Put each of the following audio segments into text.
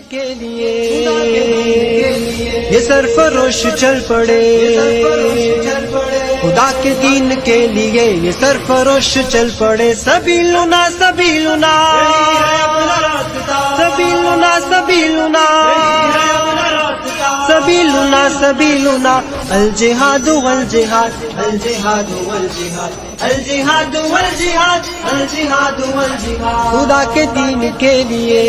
کے لیے یہ سرفروش چل پڑے، خدا کے دین کے لیے یہ سرفروش چل پڑے. سبیلنا سبیلنا سبیلنا سبیلنا سبیلنا سبیلنا الجہاد والجہاد الجہاد والجہاد الجہاد والجہاد الجہاد والجہاد. خدا کے دین کے لیے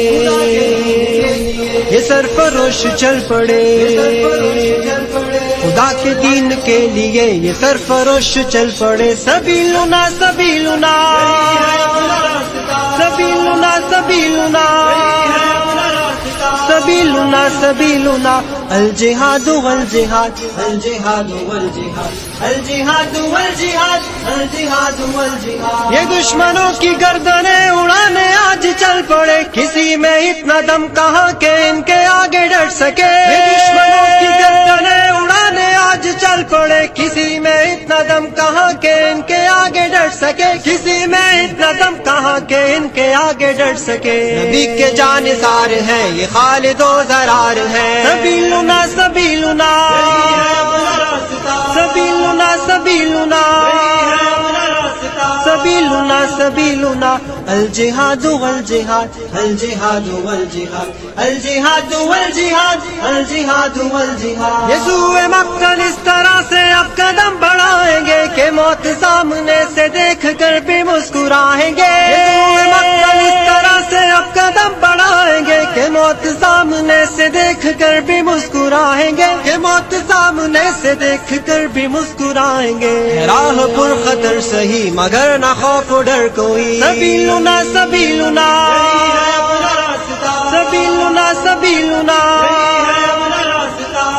یہ سرفروش چل پڑے، خدا کے دین کے لیے یہ سرفروش چل پڑے. سبیلنا سبیلنا سبیلنا سبیلنا سبیلنا سبیلنا الجہاد والجہاد الجہاد والجہاد الجہاد والجہاد الجہاد والجہاد. یہ دشمنوں کی گردنیں اڑانے آج چل پڑے، کسی میں اتنا دم کہاں کہ ان کے آگے ڈٹ سکے. یہ دشمنوں کی گردنیں اڑانے آج چل پڑے، کسی میں اتنا دم کہاں کہ ان کے آگے ڈٹ سکے. کسی میں اتنا دم کہاں کہ ان کے آگے ڈٹ سکے. نبی کے جانثار ہیں یہ خالد و زرار ہیں. سبیلنا سبیلنا سبیلنا سبیلنا سبیلنا سبیلنا الجہاد والجہاد الجہاد والجہاد الجہاد والجہاد الجہاد والجہاد. یسوع مقتل اس طرح سے اب قدم بڑھائیں گے کہ موت سامنے سے دیکھ کر بھی مسکرائیں گے. یسوع مقتل اس طرح سے اب قدم بڑھائیں گے کہ موت سامنے سے دیکھ کر بھی مسکرائیں گے، کہ موت سامنے سے دیکھ کر بھی مسکرائیں گے. راہ پر خطر سہی مگر نہ خوف و ڈر کوئی. سبیلنا سبیلنا سبیلنا سبیلنا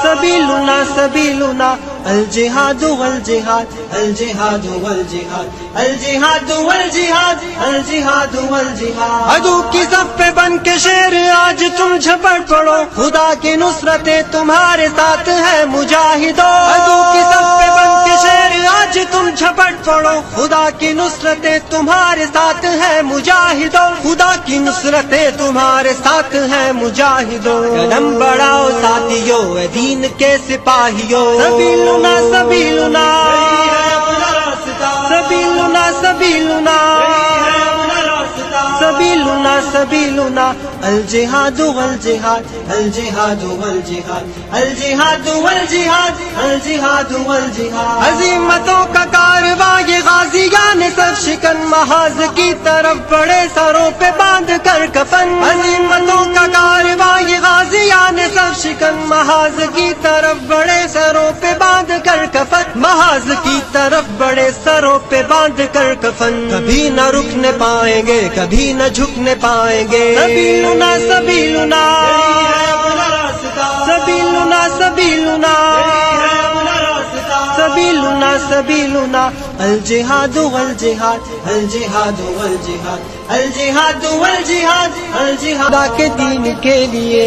سبیلنا سبیلنا الجہاد والجہاد الجہاد والجہاد الجہاد والجہاد الجہاد والجہاد. عدو کی صف پہ بن کے شیر آج تم جھپٹ پڑو، خدا کی نصرتیں تمہارے ساتھ ہے مجاہدو. عدو کی صف پہ بن کے شیر آج تم جھپٹ پڑو، خدا کی نصرتیں تمہارے ساتھ ہے مجاہدو. خدا کی نصرتیں تمہارے ساتھ ہے مجاہدو. قدم بڑھاؤ ساتھیو اے دین کے سپاہیو. سبیلنا سبیلنا سبیلنا سبیلنا سبیلنا سبیلنا الجہاد والجہاد الجہاد والجہاد الجہاد والجہاد الجہاد والجہاد. عظیمتوں کا کارواں یہ غازیان سر شکن محاذ کی طرف بڑے سروں پہ باندھ کر کفن. عظیمتوں کا کارواں یہ غازیان سر شکن محاذ کی طرف بڑے سروں پہ باندھ کر کفن. محاذ کی طرف بڑے سروں پہ باندھ کر کفن. کبھی نہ رکنے پائیں گے کبھی نہ جھکنے پائیں گے. سبیلنا سبیلنا سبیلنا سبیلنا سبیلنا سبیلنا الجہاد والجہاد الجہاد والجہاد الجہاد والجہاد الجہاد. خدا کے دین کے لیے